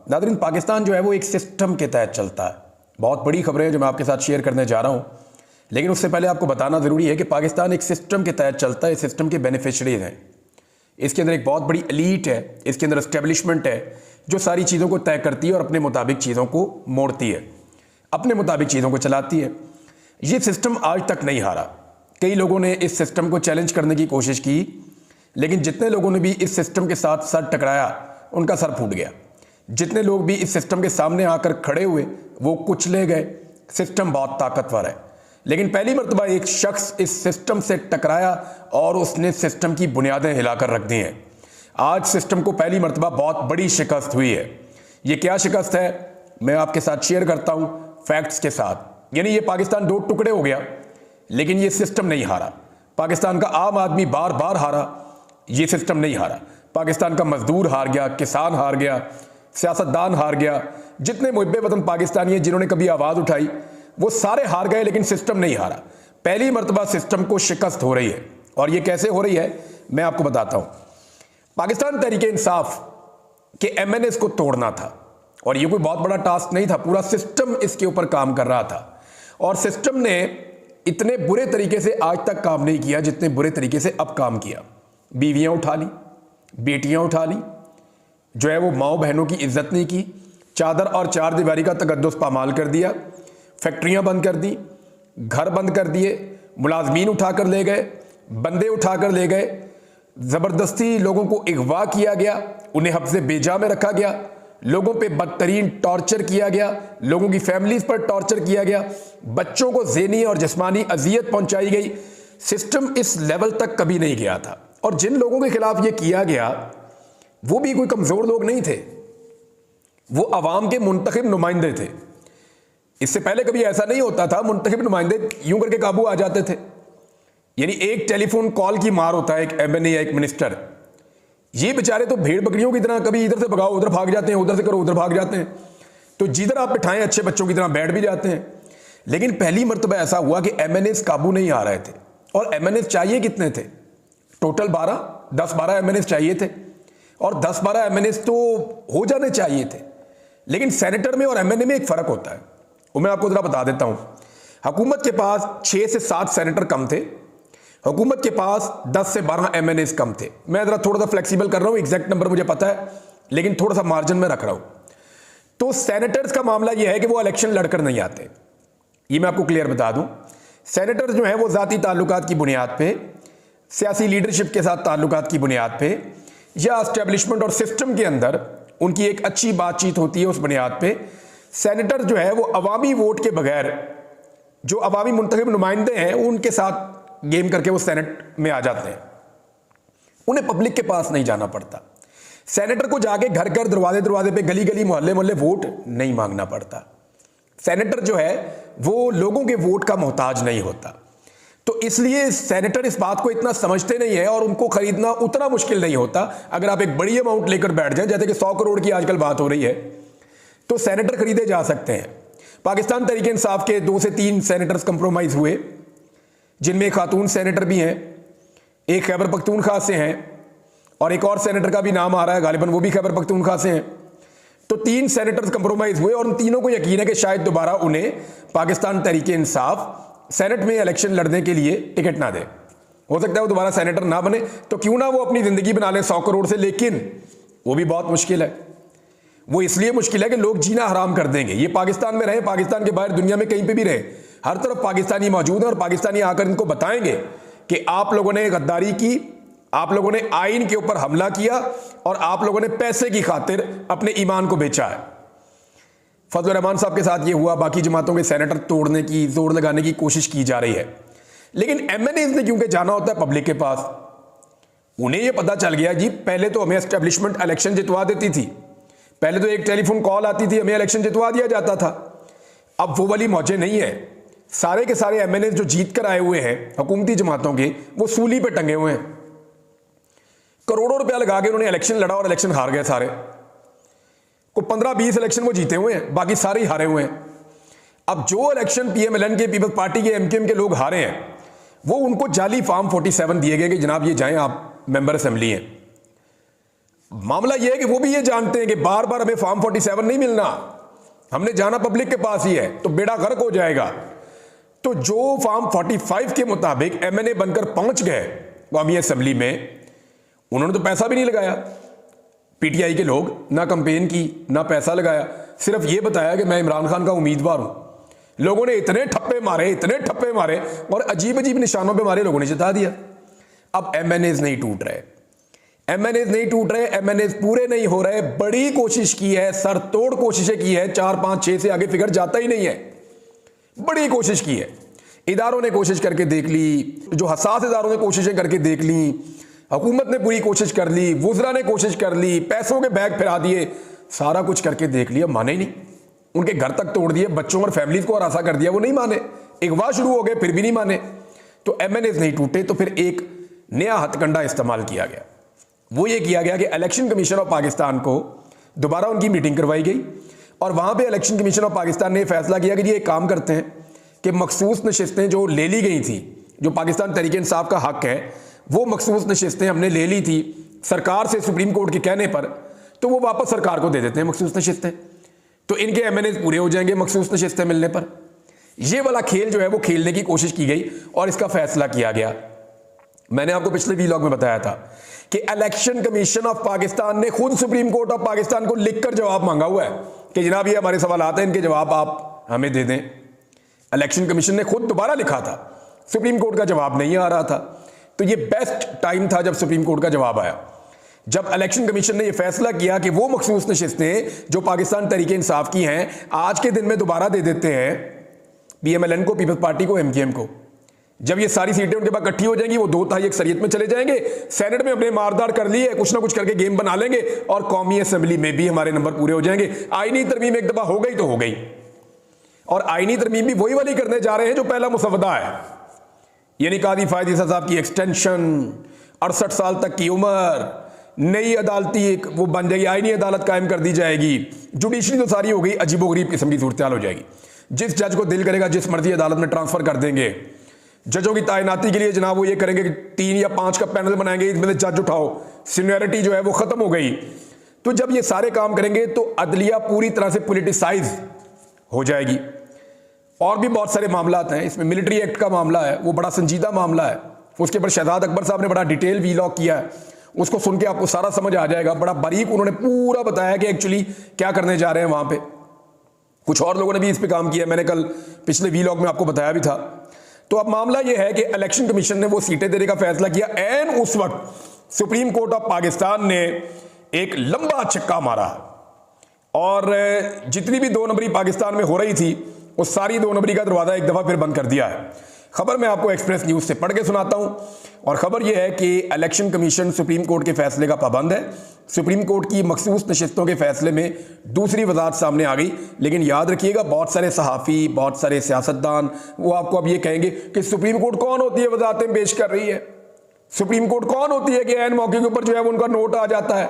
नाज़रीन, पाकिस्तान जो है वो एक सिस्टम के तहत चलता है। बहुत बड़ी खबरें हैं जो मैं आपके साथ शेयर करने जा रहा हूँ, लेकिन उससे पहले आपको बताना ज़रूरी है कि पाकिस्तान एक सिस्टम के तहत चलता है। इस सिस्टम के बेनिफिशरीज हैं। इसके अंदर एक बहुत बड़ी एलीट है, इसके अंदर एस्टेब्लिशमेंट है जो सारी चीज़ों को तय करती है और अपने मुताबिक चीज़ों को मोड़ती है, अपने मुताबिक चीज़ों को चलाती है। ये सिस्टम आज तक नहीं हारा। कई लोगों ने इस सिस्टम को चैलेंज करने की कोशिश की, लेकिन जितने लोगों ने भी इस सिस्टम के साथ सर टकराया उनका सर फूट गया। जितने लोग भी इस सिस्टम के सामने आकर खड़े हुए वो कुचले गए। सिस्टम बहुत ताकतवर है, लेकिन पहली मर्तबा एक शख्स इस सिस्टम से टकराया और उसने सिस्टम की बुनियादें हिलाकर रख दी हैं। आज सिस्टम को पहली मर्तबा बहुत बड़ी शिकस्त हुई है। ये क्या शिकस्त है मैं आपके साथ शेयर करता हूं फैक्ट्स के साथ। यानी ये पाकिस्तान दो टुकड़े हो गया, लेकिन ये सिस्टम नहीं हारा। पाकिस्तान का आम आदमी बार बार हारा, ये सिस्टम नहीं हारा। पाकिस्तान का मजदूर हार गया, किसान हार गया, सियासतदान हार गया। जितने मुहिब्बे वतन पाकिस्तानी हैं जिन्होंने कभी आवाज़ उठाई वो सारे हार गए, लेकिन सिस्टम नहीं हारा। पहली मर्तबा सिस्टम को शिकस्त हो रही है, और ये कैसे हो रही है मैं आपको बताता हूं। पाकिस्तान तहरीक-ए-इंसाफ के MNAs को तोड़ना था, और ये कोई बहुत बड़ा टास्क नहीं था। पूरा सिस्टम इसके ऊपर काम कर रहा था, और सिस्टम ने इतने बुरे तरीके से आज तक काम नहीं किया जितने बुरे तरीके से अब काम किया। बीवियां उठा ली, बेटियां उठा ली, जो है वो माओ बहनों की इज्जत नहीं की, चादर और चार दीवारी का तकद्दुस पामाल कर दिया, फैक्ट्रियां बंद कर दी, घर बंद कर दिए, मुलाजमीन उठाकर ले गए, बंदे उठाकर ले गए, ज़बरदस्ती लोगों को अगवा किया गया, उन्हें हफ्ज़े बेजा में रखा गया, लोगों पे बदतरीन टॉर्चर किया गया, लोगों की फैमिलीज पर टॉर्चर किया गया, बच्चों को ज़हनी और जिस्मानी अजियत पहुंचाई गई। सिस्टम इस लेवल तक कभी नहीं गया था, और जिन लोगों के खिलाफ ये किया गया वो भी कोई कमज़ोर लोग नहीं थे, वो अवाम के मुंतखब नुमाइंदे थे। इससे पहले कभी ऐसा नहीं होता था, मुंतखब नुमाइंदे यूं करके काबू आ जाते थे। यानी एक टेलीफोन कॉल की मार होता है एक MNA या एक मिनिस्टर, ये बेचारे तो भेड़ बकरियों की तरह कभी इधर से भगाओ उधर भाग जाते हैं, उधर से करो उधर भाग जाते हैं, तो जिधर आप बिठाएं अच्छे बच्चों की तरह बैठ भी जाते हैं। लेकिन पहली मर्तबा ऐसा हुआ कि MNAs काबू नहीं आ रहे थे, और MNAs चाहिए कितने थे? टोटल 10-12 MNAs चाहिए थे, और 10-12 MNAs तो हो जाने चाहिए थे। लेकिन सेनेटर में और MNA में एक फ़र्क होता है, वो मैं आपको ज़रा बता देता हूँ। हुकूमत के पास 6 से 7 सेनेटर कम थे, हुकूमत के पास 10 से 12 MNAs कम थे। मैं ज़रा थोड़ा सा फ्लेक्सिबल कर रहा हूँ, एग्जैक्ट नंबर मुझे पता है, लेकिन थोड़ा सा मार्जिन में रख रहा हूँ। तो सेनेटर्स का मामला यह है कि वो इलेक्शन लड़कर नहीं आते, ये मैं आपको क्लियर बता दूँ। सेनेटर्स जो हैं वो ज़ाती ताल्लुकात की बुनियाद पे, सियासी लीडरशिप के साथ ताल्लुकात की बुनियाद पे, या एस्टेब्लिशमेंट और सिस्टम के अंदर उनकी एक अच्छी बातचीत होती है, उस बुनियाद पे सेनेटर जो है वो अवामी वोट के बगैर, जो अवामी मुंतखब नुमाइंदे हैं उनके साथ गेम करके वो सेनेट में आ जाते हैं। उन्हें पब्लिक के पास नहीं जाना पड़ता। सेनेटर को जाके घर घर दरवाजे दरवाजे पे गली गली मोहल्ले मोहल्ले वोट नहीं मांगना पड़ता। सेनेटर जो है वो लोगों के वोट का मोहताज नहीं होता। तो इसलिए सेनेटर इस बात को इतना समझते नहीं है, और उनको खरीदना उतना मुश्किल नहीं होता। अगर आप एक बड़ी अमाउंट लेकर बैठ जाए, जैसे कि 100 करोड़ की आजकल बात हो रही है, तो सेनेटर खरीदे जा सकते हैं। पाकिस्तान तहरीक-ए-इंसाफ के 2 से 3 सेनेटर्स कंप्रोमाइज हुए, जिनमें खातून सेनेटर भी हैं, एक खैबर पख्तूनख्वा से हैं, और एक और सेनेटर का भी नाम आ रहा है, गालिबन वो भी खैबर पख्तूनख्वा से हैं। तो 3 सेनेटर्स कंप्रोमाइज हुए, और उन तीनों को यकीन है कि शायद दोबारा उन्हें पाकिस्तान तहरीक-ए-इंसाफ सेनेट में इलेक्शन लड़ने के लिए टिकट ना दे। हो सकता है वो दोबारा सेनेटर ना बने, तो क्यों ना वो अपनी जिंदगी बना लें 100 करोड़ से, लेकिन वो भी बहुत मुश्किल है। वो इसलिए मुश्किल है कि लोग जीना हराम कर देंगे। ये पाकिस्तान में रहे, पाकिस्तान के बाहर दुनिया में कहीं पे भी रहे, हर तरफ पाकिस्तानी मौजूद है, और पाकिस्तानी आकर इनको बताएंगे कि आप लोगों ने गद्दारी की, आप लोगों ने आइन के ऊपर हमला किया, और आप लोगों ने पैसे की खातिर अपने ईमान को बेचा है। फजल रहमान साहब के साथ ये हुआ, बाकी जमातों के सेनेटर तोड़ने की, जोर लगाने की कोशिश की जा रही है। लेकिन MNAs ने क्योंकि जाना होता है पब्लिक के पास, उन्हें ये पता चल गया जी पहले तो हमें एस्टेब्लिशमेंट इलेक्शन जितवा देती थी, पहले तो एक टेलीफोन कॉल आती थी, हमें इलेक्शन जितवा दिया जाता था। अब वो वाली मौजें नहीं है। सारे के सारे MNAs जो जीत कर आए हुए हैं हुकूमती जमातों के, वो सूली पे टंगे हुए हैं। करोड़ों रुपया लगा के उन्होंने इलेक्शन लड़ा और इलेक्शन हार गए सारे। को 15-20 इलेक्शन वो जीते हुए हैं, बाकी सारे ही हारे हुए हैं। अब जो इलेक्शन PMLN के, पीपल्स पार्टी के, MKM के लोग हारे हैं, वो उनको जाली फॉर्म 47 दिए गए कि जनाब ये जाएं, आप मेंबर असेंबली हैं। मामला यह है कि वो भी ये जानते हैं कि बार बार हमें फॉर्म 47 नहीं मिलना, हमने जाना पब्लिक के पास ही है, तो बेड़ा गर्क हो जाएगा। तो जो फॉर्म 45 के मुताबिक एमएनए बनकर पहुंच गए कौमी असेंबली में, उन्होंने तो पैसा भी नहीं लगाया। पीटीआई के लोग ना कंपेन की ना पैसा लगाया, सिर्फ ये बताया कि मैं इमरान खान का उम्मीदवार हूं। लोगों ने इतने ठप्पे मारे और अजीब अजीब निशानों पे मारे, लोगों ने जिता दिया। अब एमएनएज नहीं टूट रहे, एमएनएज पूरे नहीं हो रहे। बड़ी कोशिश की है, सरतोड़ कोशिशें की है, 4, 5, 6 से आगे फिगर जाता ही नहीं है। बड़ी कोशिश की है, इदारों ने कोशिश करके देख ली, जो हसास इदारों ने कोशिशें करके देख ली, हुकूमत ने पूरी कोशिश कर ली, वुज़रा ने कोशिश कर ली, पैसों के बैग फिरा दिए, सारा कुछ करके देख लिया, माने ही नहीं। उनके घर तक तोड़ दिए, बच्चों और फैमिलीज को हरासा कर दिया, वो नहीं माने। अगवा शुरू हो गए, फिर भी नहीं माने। तो एमएनएज नहीं टूटे, तो फिर एक नया हथकंडा इस्तेमाल किया गया। वो ये किया गया कि इलेक्शन कमीशन ऑफ पाकिस्तान को दोबारा उनकी मीटिंग करवाई गई और वहां पे इलेक्शन कमीशन ऑफ पाकिस्तान ने फैसला किया कि जी एक काम करते हैं कि मखसूस नशिस्तें जो ले ली गई थी, जो पाकिस्तान तहरीक इंसाफ का हक है, वो मखसूस नशिस्तें हमने ले ली थी सरकार से सुप्रीम कोर्ट के कहने पर, तो वो वापस सरकार को दे देते हैं मखसूस नशिस्तें, तो इनके एमएनएज पूरे हो जाएंगे मखसूस नशिस्तें मिलने पर। ये वाला खेल जो है वो खेलने की कोशिश की गई और इसका फैसला किया गया। मैंने आपको पिछले वीलॉग में बताया था कि इलेक्शन कमीशन ऑफ पाकिस्तान ने खुद सुप्रीम कोर्ट ऑफ पाकिस्तान को लिखकर जवाब मांगा हुआ है कि जनाब ये हमारे सवाल आते हैं, इनके जवाब आप हमें दे दें। इलेक्शन कमीशन ने खुद दोबारा लिखा था, सुप्रीम कोर्ट का जवाब नहीं आ रहा था। तो ये बेस्ट टाइम था जब सुप्रीम कोर्ट का जवाब आया, जब इलेक्शन कमीशन ने यह फैसला किया कि वो मखसूस नशिस्तें जो पाकिस्तान तहरीक इंसाफ की हैं आज के दिन में दोबारा दे देते हैं पीएमएलएन को, पीपल्स पार्टी को, एमकेएम को। जब ये सारी सीटें उनके पास इकट्ठी हो जाएंगी, वो 2/3 अक्सरियत में चले जाएंगे, सेनेट में अपने मारदार कर लिए, कुछ ना कुछ करके गेम बना लेंगे और कौमी असेंबली में भी हमारे नंबर पूरे हो जाएंगे। आईनी तरमीम एक दफा हो गई तो हो गई, और आईनी तरमीम भी वही वाली करने जा रहे हैं जो पहला मुसवदा है, यानी कादी फायद ईसा साहब की एक्सटेंशन, 68 साल तक की उम्र, नई अदालती वो बन जाएगी, आईनी अदालत कायम कर दी जाएगी, जुडिशरी तो सारी हो गई, अजीबोगरीब किस्म की सूरत हाल हो जाएगी। जिस जज को दिल करेगा जिस मर्जी अदालत में ट्रांसफर कर देंगे। जजों की तैनाती के लिए जनाब वो ये करेंगे कि 3 या 5 का पैनल बनाएंगे, इसमें जज उठाओ, सीनियरिटी जो है वो खत्म हो गई। तो जब ये सारे काम करेंगे तो अदलिया पूरी तरह से पॉलिटिसाइज हो जाएगी। और भी बहुत सारे मामला हैं, इसमें मिलिट्री एक्ट का मामला है, वो बड़ा संजीदा मामला है, उसके ऊपर शहजाद अकबर साहब ने बड़ा डिटेल वीलॉग किया है, उसको सुन के आपको सारा समझ आ जाएगा। बड़ा बारीक उन्होंने पूरा बताया कि एक्चुअली क्या करने जा रहे हैं वहां पे। कुछ और लोगों ने भी इस पे काम किया, मैंने कल पिछले वीलॉग में आपको बताया भी था। तो अब मामला यह है कि इलेक्शन कमीशन ने वो सीटें देने का फैसला किया, एन उस वक्त सुप्रीम कोर्ट ऑफ पाकिस्तान ने एक लंबा छक्का मारा और जितनी भी 2 नंबरी पाकिस्तान में हो रही थी वो सारी 2 नंबरी का दरवाजा एक दफा फिर बंद कर दिया है। खबर मैं आपको एक्सप्रेस न्यूज से पढ़ के सुनाता हूं, और खबर यह है कि इलेक्शन कमीशन सुप्रीम कोर्ट के फैसले का पाबंद है। सुप्रीम कोर्ट की मखसूस नशिस्तों के फैसले में दूसरी वजाहत सामने आ गई, लेकिन याद रखिएगा बहुत सारे सहाफ़ी, बहुत सारे सियासतदान वो आपको अब ये कहेंगे कि सुप्रीम कोर्ट कौन होती है वजाहतें पेश कर रही है, सुप्रीम कोर्ट कौन होती है कि ऐन मौके के ऊपर जो है वो उनका नोट आ जाता है।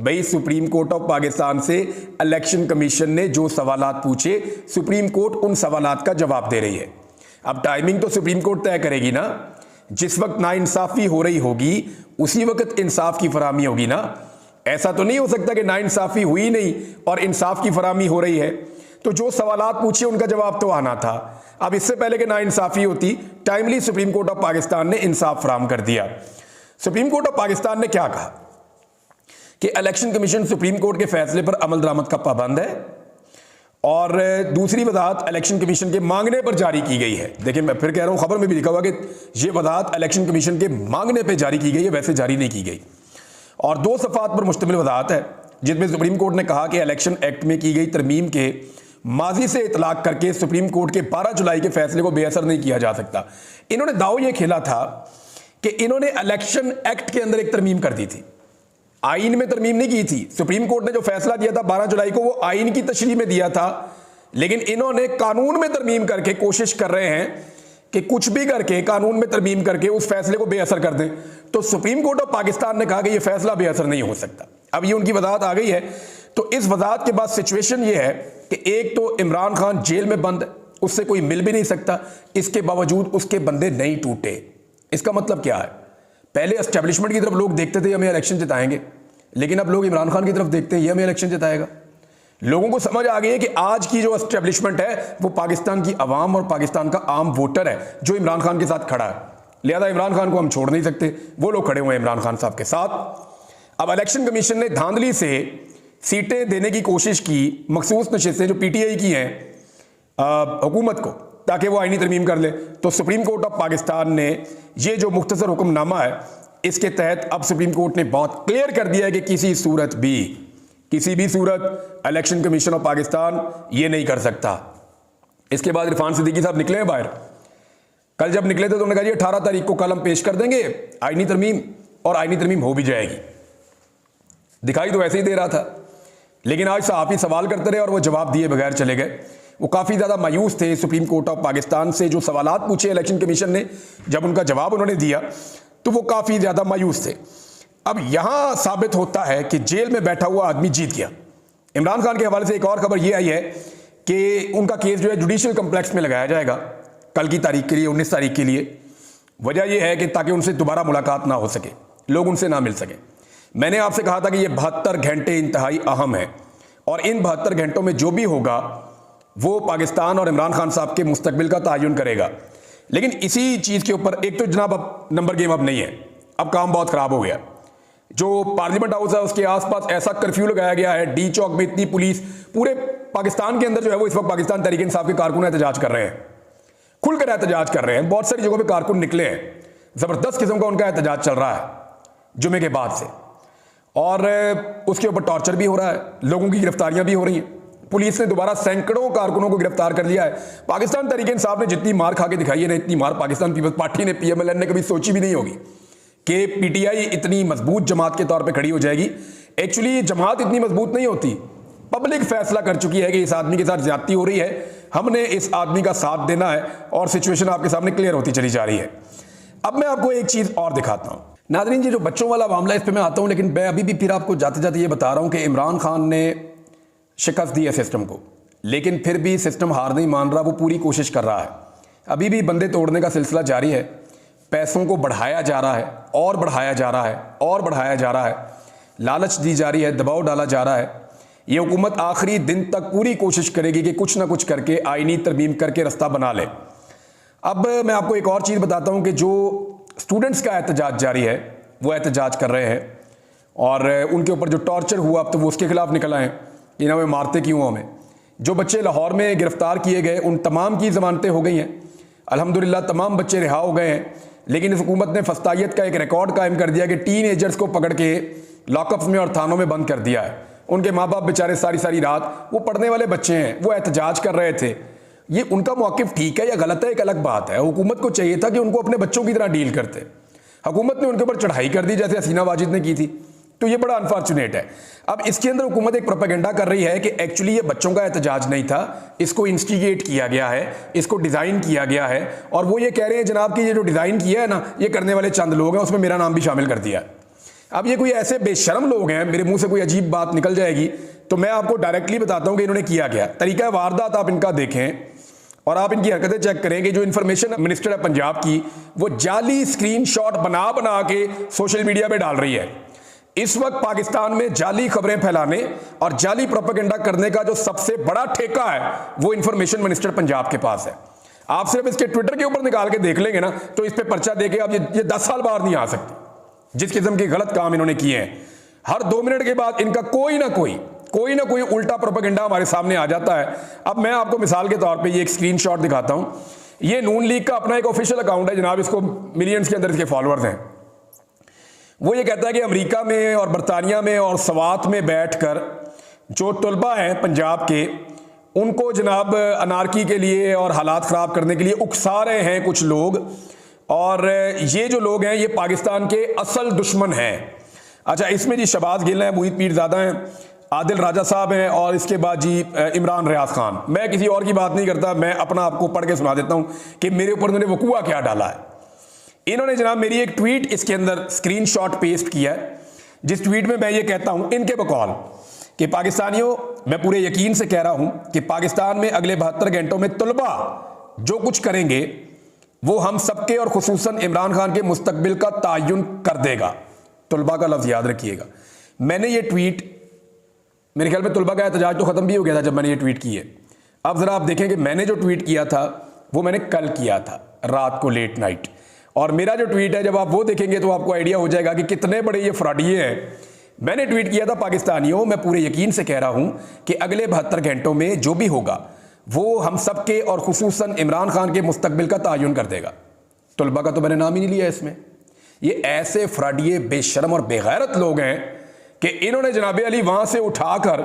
भाई सुप्रीम कोर्ट ऑफ पाकिस्तान से इलेक्शन कमीशन ने जो सवालात पूछे, सुप्रीम कोर्ट उन सवालात का जवाब दे रही है। अब टाइमिंग तो सुप्रीम कोर्ट तय करेगी ना, जिस वक्त नाइंसाफी हो रही होगी उसी वक्त इंसाफ की फराहमी होगी ना। ऐसा तो नहीं हो सकता कि नाइंसाफी हुई नहीं और इंसाफ की फराहमी हो रही है। तो जो सवालात पूछे उनका जवाब तो आना था। अब इससे पहले कि नाइंसाफी होती, timely supreme court of Pakistan ने इंसाफ फराहम कर दिया। सुप्रीम कोर्ट ऑफ पाकिस्तान ने क्या कहा कि इलेक्शन कमीशन सुप्रीम कोर्ट के फैसले पर अमल दरामद का पाबंद है, और दूसरी वजाहत इलेक्शन कमीशन के मांगने पर जारी की गई है। देखिए मैं फिर कह रहा हूं, खबर में भी लिखा हुआ कि यह वजाहत इलेक्शन कमीशन के मांगने पर जारी की गई है, वैसे जारी नहीं की गई। और 2 सफ़ात पर मुश्तमिल वजाहत है, जिसमें सुप्रीम कोर्ट ने कहा कि इलेक्शन एक्ट में की गई तरमीम के माजी से इतलाक करके सुप्रीम कोर्ट के 12 जुलाई के फैसले को बेअसर नहीं किया जा सकता। इन्होंने दाव यह खेला था कि इन्होंने इलेक्शन एक्ट के अंदर एक तरमीम कर दी थी, आइन में तरमीम नहीं की थी। सुप्रीम कोर्ट ने जो फैसला दिया था 12 जुलाई को, वो आइन की तशरीह में दिया था, लेकिन इन्होंने कानून में तरमीम करके कोशिश कर रहे हैं कि कुछ भी करके कानून में तरमीम करके उस फैसले को बेअसर कर दें। तो सुप्रीम कोर्ट ऑफ पाकिस्तान ने कहा कि यह फैसला बेअसर नहीं हो सकता। अब ये उनकी वजाहत आ गई है। तो इस वजाहत के बाद सिचुएशन ये है कि एक तो इमरान खान जेल में बंद है, उससे कोई मिल भी नहीं सकता, इसके बावजूद उसके बंदे नहीं टूटे। इसका मतलब क्या है? पहले एस्टेब्लिशमेंट की तरफ लोग देखते थे हमें इलेक्शन जिताएंगे, लेकिन अब लोग इमरान खान की तरफ देखते हैं, ये हमें इलेक्शन जिताएगा। लोगों को समझ आ गई है कि आज की जो एस्टेब्लिशमेंट है वो पाकिस्तान की आवाम और पाकिस्तान का आम वोटर है जो इमरान खान के साथ खड़ा है, लिहाजा इमरान खान को हम छोड़ नहीं सकते। वो लोग खड़े हुए हैं इमरान खान साहब के साथ। अब इलेक्शन कमीशन ने धांधली से सीटें देने की कोशिश की, मखसूस नशिस्तें जो पीटीआई की हैं हुकूमत को, ताकि वो आईनी तरमीम कर ले। तो सुप्रीम कोर्ट ऑफ पाकिस्तान ने ये जो मुख्तसर हुक्मनामा है, इसके तहत अब सुप्रीम कोर्ट ने बहुत क्लियर कर दिया है कि किसी भी सूरत इलेक्शन कमीशन ऑफ पाकिस्तान ये नहीं कर सकता। इसके बाद इरफान सिद्दीकी साहब निकले हैं बाहर। कल जब निकले थे तो उन्होंने कहा जी 18 तारीख को कल हम पेश कर देंगे आईनी तरमीम, और आईनी तरमीम हो भी जाएगी। दिखाई तो वैसे ही दे रहा था, लेकिन आज सहाफ़ी सवाल करते रहे और वो जवाब दिए बगैर चले गए। वो काफ़ी ज़्यादा मायूस थे सुप्रीम कोर्ट ऑफ पाकिस्तान से। जो सवालात पूछे इलेक्शन कमीशन ने, जब उनका जवाब उन्होंने दिया तो वो काफ़ी ज़्यादा मायूस थे। अब यहाँ साबित होता है कि जेल में बैठा हुआ आदमी जीत गया। इमरान खान के हवाले से एक और खबर ये आई है कि उनका केस जो है जुडिशियल कम्प्लेक्स में लगाया जाएगा कल की तारीख के लिए, 19 तारीख के लिए। वजह यह है कि ताकि उनसे दोबारा मुलाकात ना हो सके, लोग उनसे ना मिल सके। मैंने आपसे कहा था कि ये 72 घंटे इंतहाई अहम है, और इन 72 घंटों में जो भी होगा वो पाकिस्तान और इमरान खान साहब के मुस्तकबिल का तयन करेगा। लेकिन इसी चीज़ के ऊपर एक तो जनाब अब नंबर गेम अब नहीं है, अब काम बहुत ख़राब हो गया। जो पार्लियामेंट हाउस है उसके आसपास ऐसा कर्फ्यू लगाया गया है, डी चौक में इतनी पुलिस, पूरे पाकिस्तान के अंदर जो है वो इस वक्त पाकिस्तान तहरीक इंसाफ के कारकुन एहतजाज कर रहे हैं, खुलकर एहतजाज कर रहे हैं। बहुत सारी जगहों पे कारकुन निकले हैं, ज़बरदस्त किस्म का उनका एहतजाज चल रहा है जुमे के बाद से, और उसके ऊपर टॉर्चर भी हो रहा है, लोगों की गिरफ्तारियां भी हो रही हैं। पुलिस ने दोबारा सैकड़ों कारकुनों को गिरफ्तार कर लिया है। पाकिस्तान तहरीक इंसाफ ने जितनी मार खा के दिखाई है ना, इतनी मार पाकिस्तान पीपल्स पार्टी ने, PMLN ने कभी सोची भी नहीं होगी कि PTI इतनी मजबूत जमात के तौर पे खड़ी हो जाएगी। एक्चुअली ये जमात इतनी मजबूत नहीं होती, पब्लिक फैसला कर चुकी है कि इस आदमी के साथ ज्यादती हो रही है, हमने इस आदमी का साथ देना है, और सिचुएशन आपके सामने क्लियर होती चली जा रही है। अब मैं आपको एक चीज और दिखाता हूं नाज़रीन, जी जो बच्चों वाला मामला है इस पर मैं आता हूं, लेकिन मैं अभी भी फिर आपको जाते जाते ये बता रहा हूं कि इमरान खान ने शिकस्त दी है सिस्टम को, लेकिन फिर भी सिस्टम हार नहीं मान रहा, वो पूरी कोशिश कर रहा है। अभी भी बंदे तोड़ने का सिलसिला जारी है, पैसों को बढ़ाया जा रहा है और बढ़ाया जा रहा है और बढ़ाया जा रहा है, लालच दी जा रही है, दबाव डाला जा रहा है। ये हुकूमत आखिरी दिन तक पूरी कोशिश करेगी कि कुछ ना कुछ करके आईनी तरमीम करके रास्ता बना ले। अब मैं आपको एक और चीज़ बताता हूँ कि जो स्टूडेंट्स का एहतजाज जारी है, वो एहतजाज कर रहे हैं, और उनके ऊपर जो टॉर्चर हुआ अब तो वो उसके खिलाफ निकल आए कि ना वे मारते क्यों हमें। जो बच्चे लाहौर में गिरफ्तार किए गए उन तमाम की ज़मानतें हो गई हैं, अल्हम्दुलिल्लाह तमाम बच्चे रिहा हो गए हैं। लेकिन इस हुकूमत ने फस्तायत का एक रिकॉर्ड कायम कर दिया कि टीनेजर्स को पकड़ के लॉकअप्स में और थानों में बंद कर दिया है। उनके माँ बाप बेचारे सारी सारी रात, वो पढ़ने वाले बच्चे हैं, वो एहतजाज कर रहे थे। ये उनका मौक़िफ़ ठीक है या गलत है एक अलग बात है। हुकूमत को चाहिए था कि उनको अपने बच्चों की तरह डील करते, हुकूमत ने उनके ऊपर चढ़ाई कर दी जैसे हसीना वाजिद ने की थी, तो ये बड़ा अनफॉर्चुनेट है। अब इसके अंदर हुकूमत एक प्रोपेगेंडा कर रही है कि एक्चुअली ये बच्चों का एहतजाज नहीं था, इसको इंस्टिगेट किया गया है, इसको डिज़ाइन किया गया है, और वो ये कह रहे हैं जनाब कि ये जो डिज़ाइन किया है ना, ये करने वाले चंद लोग हैं, उसमें मेरा नाम भी शामिल कर दिया। अब ये कोई ऐसे बेशर्म लोग हैं, मेरे मुंह से कोई अजीब बात निकल जाएगी तो मैं आपको डायरेक्टली बताता हूँ कि इन्होंने किया क्या। तरीका वारदात आप इनका देखें और आप इनकी हरकतें चेक करें कि जो इन्फॉर्मेशन मिनिस्टर है पंजाब की, वो जाली स्क्रीनशॉट बना बना के सोशल मीडिया पे डाल रही है। इस वक्त पाकिस्तान में जाली खबरें फैलाने और जाली प्रोपेगेंडा करने का जो सबसे बड़ा ठेका है वो इन्फॉर्मेशन मिनिस्टर पंजाब के पास है। आप सिर्फ इसके ट्विटर के ऊपर निकाल के देख लेंगे ना तो इस पे पर्चा देके आप ये 10 साल बाहर नहीं आ सकते। जिस किस्म के गलत काम इन्होंने किए हैं, हर 2 मिनट के बाद इनका कोई ना कोई उल्टा प्रोपेगेंडा हमारे सामने आ जाता है। अब मैं आपको मिसाल के तौर पे ये एक स्क्रीनशॉट दिखाता हूं। ये नून लीग का अपना एक ऑफिशियल अकाउंट है जनाब, इसको मिलियंस के अंदर इसके फॉलोअर्स हैं। वो ये कहता है कि अमेरिका में और बरतानिया में और सवात में बैठकर जो तलबा हैं पंजाब के, उनको जनाब अनारकी के लिए और हालात ख़राब करने के लिए उकसा रहे हैं कुछ लोग, और ये जो लोग हैं ये पाकिस्तान के असल दुश्मन हैं। अच्छा, इसमें जी शहबाज गिल हैं, मुहित पीरज़ादा हैं, आदिल राजा साहब हैं, और इसके बाद जी इमरान रियाज खान। मैं किसी और की बात नहीं करता, मैं अपना आपको पढ़ के सुना देता हूँ कि मेरे ऊपर उन्होंने वकूआ क्या डाला है। इन्होंने जनाब मेरी एक ट्वीट इसके अंदर स्क्रीनशॉट पेस्ट किया है, जिस ट्वीट में मैं ये कहता हूँ इनके बकौल कि पाकिस्तानियों, मैं पूरे यकीन से कह रहा हूँ कि पाकिस्तान में अगले 72 घंटों में तलबा जो कुछ करेंगे वो हम सबके और खुसूसन इमरान खान के मुस्तकबिल का तयन कर देगा। तलबा का लफ्ज़ याद रखिएगा। मैंने ये ट्वीट, मेरे ख्याल में तलबा का एहतजाज तो ख़त्म भी हो गया था जब मैंने ये ट्वीट की है। अब ज़रा आप देखें कि मैंने जो ट्वीट किया था वो मैंने कल किया था रात को लेट नाइट, और मेरा जो ट्वीट है जब आप वो देखेंगे तो आपको आइडिया हो जाएगा कि कितने बड़े ये फ्रॉडिये हैं। मैंने ट्वीट किया था, पाकिस्तानियों मैं पूरे यकीन से कह रहा हूं कि अगले 72 घंटों में जो भी होगा वो हम सब के और खुसूसन इमरान खान के मुस्तकबिल का तयन कर देगा। तलबा का तो मैंने नाम ही नहीं लिया इसमें। ये ऐसे फ्रॉडिये, बेशर्म और बेगैरत लोग हैं कि इन्होंने जनाब अली वहां से उठाकर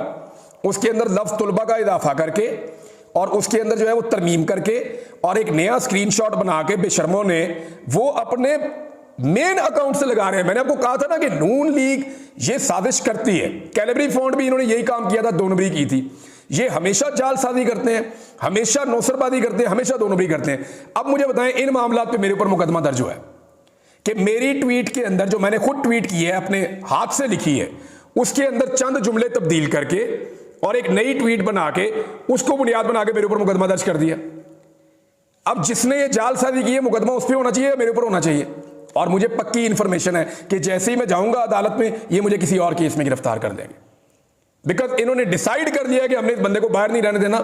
उसके अंदर लफ्ज़ तलबा का इजाफा करके और उसके अंदर जो है वो तरमीम करके और एक नया स्क्रीनशॉट बना के बेशर्मों ने वो अपने मेन अकाउंट से लगा रहे हैं। मैंने आपको कहा था ना कि नून लीग ये साजिश करती है। कैलेबरी फॉन्ट भी इन्होंने यही काम किया था, 2 नंबरी की थी। ये हमेशा जालसाजी करते हैं, हमेशा नौसरबाजी करते हैं, हमेशा 2 नंबरी करते हैं। अब मुझे बताएं, इन मामलों पे मेरे ऊपर मुकदमा दर्ज हुआ है कि मेरी ट्वीट के अंदर जो मैंने खुद ट्वीट की है, अपने हाथ से लिखी है, उसके अंदर चंद जुमले तब्दील करके और एक नई ट्वीट बना के उसको बुनियाद बना के मेरे ऊपर मुकदमा दर्ज कर दिया। अब जिसने ये जालसाजी की है, मुकदमा उस पर होना चाहिए, मेरे ऊपर होना चाहिए। और मुझे पक्की इंफॉर्मेशन है कि जैसे ही मैं जाऊंगा अदालत में, ये मुझे किसी और केस में गिरफ्तार कर देंगे। बिकॉज इन्होंने डिसाइड कर लिया कि हमने इस बंदे को बाहर नहीं रहने देना,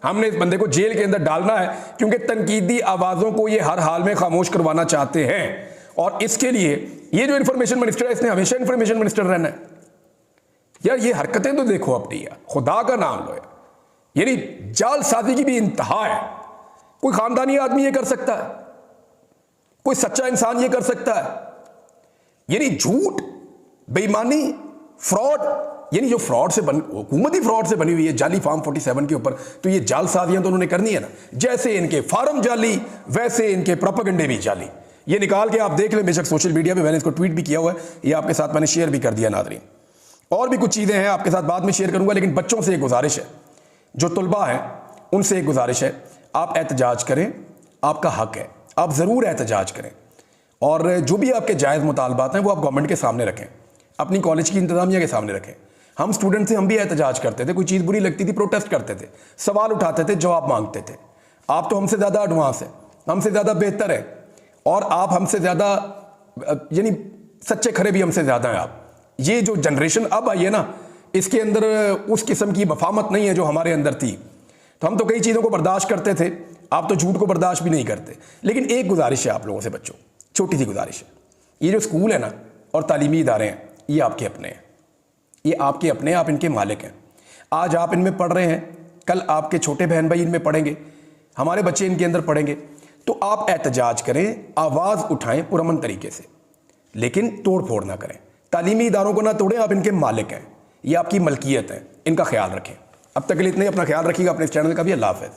हमने इस बंदे को जेल के अंदर डालना है, क्योंकि तनकीदी आवाजों को ये हर हाल में खामोश करवाना चाहते हैं। और इसके लिए ये जो इंफॉर्मेशन मिनिस्टर है, इसने हमेशा इंफॉर्मेशन मिनिस्टर रहना है। यार ये हरकतें तो देखो अपनी, यार खुदा का नाम लो यार, यानी जालसाजी की भी इंतहा है। कोई खानदानी आदमी ये कर सकता है, कोई सच्चा इंसान ये कर सकता है। यानी झूठ, बेईमानी, फ्रॉड, यानी जो फ्रॉड से हुकूमत ही फ्रॉड से बनी हुई है जाली फार्म 47 के ऊपर, तो ये जालसाजियां तो उन्होंने करनी है ना। जैसे इनके फार्म जाली, वैसे इनके प्रोपेगेंडे भी जाली। ये निकाल के आप देख लें, बेशक सोशल मीडिया पे मैंने इसको ट्वीट भी किया हुआ है, ये आपके साथ मैंने शेयर भी कर दिया। नाज़रीन, और भी कुछ चीज़ें हैं आपके साथ बाद में शेयर करूंगा, लेकिन बच्चों से एक गुजारिश है, जो तलबा हैं उनसे एक गुजारिश है, आप एहतजाज करें, आपका हक है, आप ज़रूर एहतजाज करें। और जो भी आपके जायज़ मुतालबात हैं वो आप गवर्नमेंट के सामने रखें, अपनी कॉलेज की इंतज़ामिया के सामने रखें। हम स्टूडेंट थे, हम भी एहतजाज करते थे, कोई चीज़ बुरी लगती थी प्रोटेस्ट करते थे, सवाल उठाते थे, जवाब मांगते थे। आप तो हमसे ज़्यादा एडवांस है, हमसे ज़्यादा बेहतर है, और आप हमसे ज़्यादा यानी सच्चे खरे भी हमसे ज़्यादा हैं आप। ये जो जनरेशन अब आई है ना, इसके अंदर उस किस्म की मफामत नहीं है जो हमारे अंदर थी। तो हम तो कई चीज़ों को बर्दाश्त करते थे, आप तो झूठ को बर्दाश्त भी नहीं करते। लेकिन एक गुजारिश है आप लोगों से बच्चों, छोटी सी गुजारिश है, ये जो स्कूल है ना और तालीमी इदारे हैं, ये आपके अपने हैं, ये आपके अपने, आप इनके मालिक हैं। आज आप इनमें पढ़ रहे हैं, कल आपके छोटे बहन भाई इनमें पढ़ेंगे, हमारे बच्चे इनके अंदर पढ़ेंगे। तो आप एहतजाज करें, आवाज़ उठाएं पुरअमन तरीके से, लेकिन तोड़ फोड़ ना करें। तालीमी इदारों को ना तोड़ें, आप इनके मालिक हैं, ये आपकी मलकियत है, इनका ख्याल रखें। अब तक के लिए इतने, अपना ख्याल रखिएगा, अपने इस चैनल का भी। अल्लाह हाफ़िज़।